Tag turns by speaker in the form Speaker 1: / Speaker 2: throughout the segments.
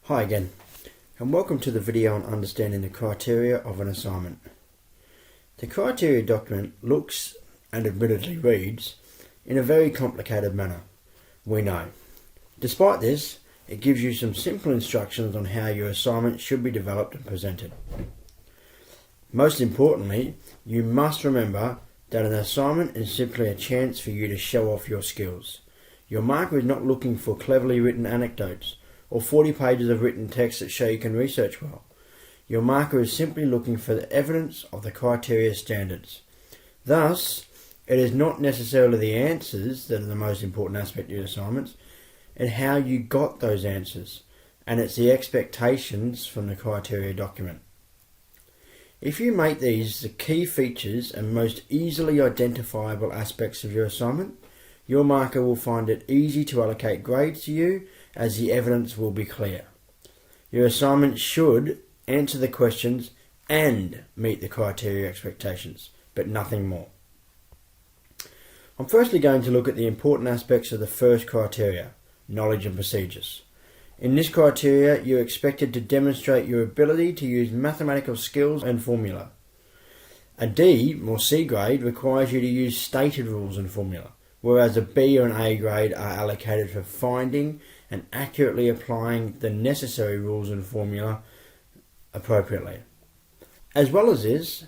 Speaker 1: Hi again, and welcome to the video on understanding the criteria of an assignment. The criteria document looks, and admittedly reads, in a very complicated manner, we know. Despite this, it gives you some simple instructions on how your assignment should be developed and presented. Most importantly, you must remember that an assignment is simply a chance for you to show off your skills. Your marker is not looking for cleverly written anecdotes or 40 pages of written text that show you can research well. Your marker is simply looking for the evidence of the criteria standards. Thus, it is not necessarily the answers that are the most important aspect of your assignments, and how you got those answers, and it's the expectations from the criteria document. If you make these the key features and most easily identifiable aspects of your assignment, your marker will find it easy to allocate grades to you, as the evidence will be clear. Your assignment should answer the questions and meet the criteria expectations, but nothing more. I'm firstly going to look at the important aspects of the first criteria, knowledge and procedures. In this criteria, you're expected to demonstrate your ability to use mathematical skills and formula. A D or C grade requires you to use stated rules and formula, whereas a B or an A grade are allocated for finding and accurately applying the necessary rules and formula appropriately. As well as this,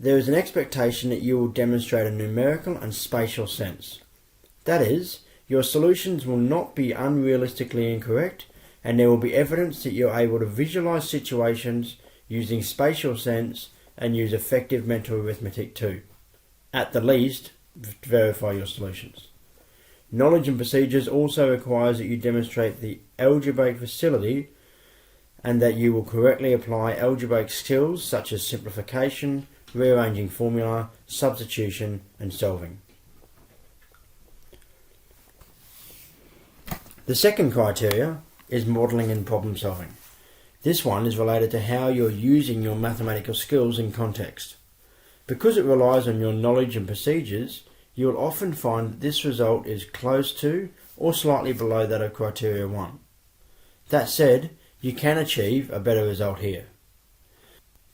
Speaker 1: there is an expectation that you will demonstrate a numerical and spatial sense. That is, your solutions will not be unrealistically incorrect, and there will be evidence that you're able to visualize situations using spatial sense and use effective mental arithmetic too. At the least, verify your solutions. Knowledge and procedures also requires that you demonstrate the algebraic facility and that you will correctly apply algebraic skills such as simplification, rearranging formula, substitution, and solving. The second criteria is modelling and problem solving. This one is related to how you're using your mathematical skills in context. Because it relies on your knowledge and procedures, you will often find that this result is close to or slightly below that of criteria 1. That said, you can achieve a better result here.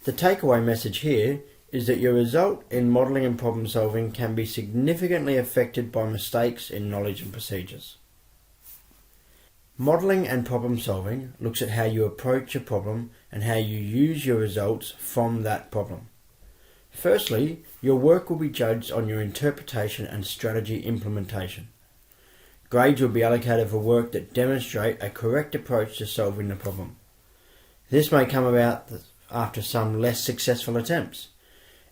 Speaker 1: The takeaway message here is that your result in modelling and problem solving can be significantly affected by mistakes in knowledge and procedures. Modelling and problem solving looks at how you approach a problem and how you use your results from that problem. Firstly, your work will be judged on your interpretation and strategy implementation. Grades will be allocated for work that demonstrate a correct approach to solving the problem. This may come about after some less successful attempts.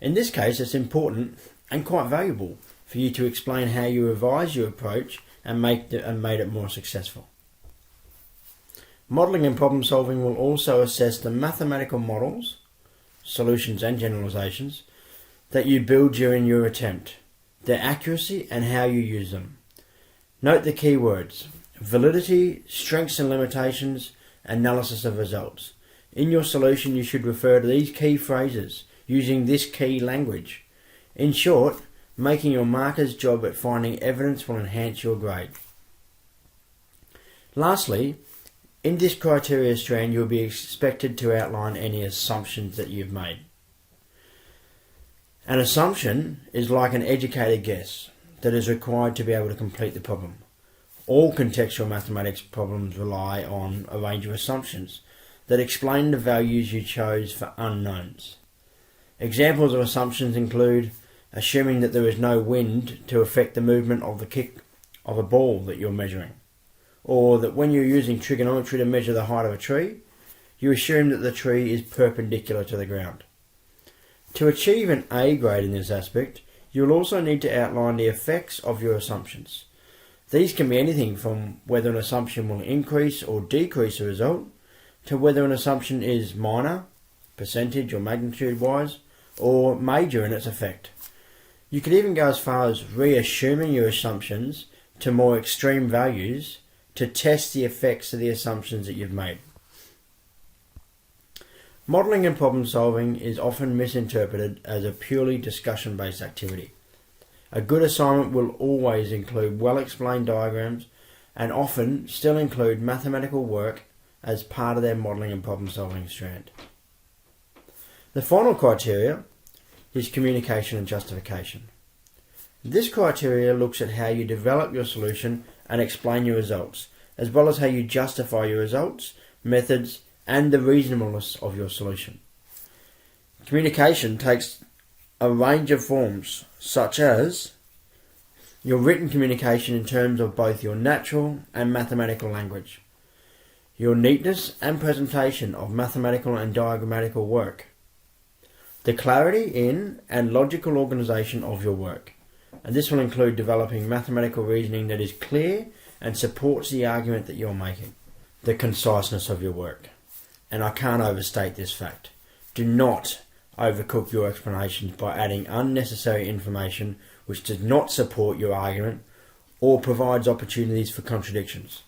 Speaker 1: In this case, it's important and quite valuable for you to explain how you revised your approach and made it more successful. Modelling and problem solving will also assess the mathematical models, solutions and generalizations that you build during your attempt, their accuracy and how you use them. Note the key words: validity, strengths and limitations, analysis of results. In your solution, you should refer to these key phrases using this key language. In short, making your marker's job at finding evidence will enhance your grade. Lastly, in this criteria strand, you'll be expected to outline any assumptions that you've made. An assumption is like an educated guess that is required to be able to complete the problem. All contextual mathematics problems rely on a range of assumptions that explain the values you chose for unknowns. Examples of assumptions include assuming that there is no wind to affect the movement of the kick of a ball that you're measuring, or that when you're using trigonometry to measure the height of a tree, you assume that the tree is perpendicular to the ground. To achieve an A grade in this aspect, you will also need to outline the effects of your assumptions. These can be anything from whether an assumption will increase or decrease a result, to whether an assumption is minor, percentage or magnitude wise, or major in its effect. You could even go as far as reassuming your assumptions to more extreme values to test the effects of the assumptions that you've made. Modelling and problem solving is often misinterpreted as a purely discussion-based activity. A good assignment will always include well-explained diagrams and often still include mathematical work as part of their modelling and problem solving strand. The final criteria is communication and justification. This criteria looks at how you develop your solution and explain your results, as well as how you justify your results, methods, and the reasonableness of your solution. Communication takes a range of forms, such as your written communication in terms of both your natural and mathematical language, your neatness and presentation of mathematical and diagrammatical work, the clarity in and logical organisation of your work, and this will include developing mathematical reasoning that is clear and supports the argument that you're making, the conciseness of your work. And I can't overstate this fact. Do not overcook your explanations by adding unnecessary information which does not support your argument or provides opportunities for contradictions.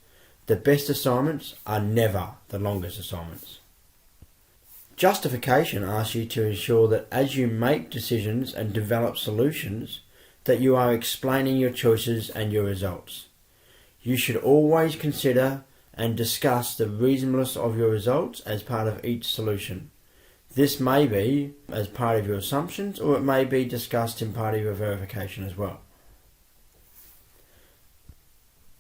Speaker 1: The best assignments are never the longest assignments. Justification asks you to ensure that as you make decisions and develop solutions, that you are explaining your choices and your results. You should always consider and discuss the reasonableness of your results as part of each solution. This may be as part of your assumptions, or it may be discussed in part of your verification as well.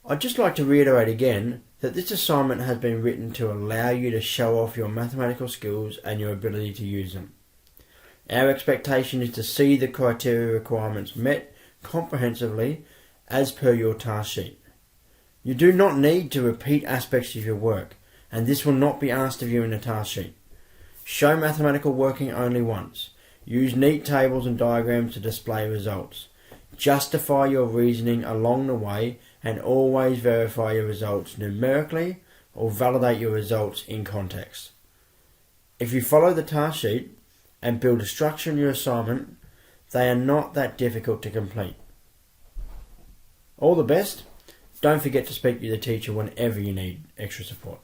Speaker 1: I'd just like to reiterate again that this assignment has been written to allow you to show off your mathematical skills and your ability to use them. Our expectation is to see the criteria requirements met comprehensively as per your task sheet. You do not need to repeat aspects of your work, and this will not be asked of you in the task sheet. Show mathematical working only once. Use neat tables and diagrams to display results. Justify your reasoning along the way and always verify your results numerically or validate your results in context. If you follow the task sheet and build a structure in your assignment, they are not that difficult to complete. All the best. Don't forget to speak with the teacher whenever you need extra support.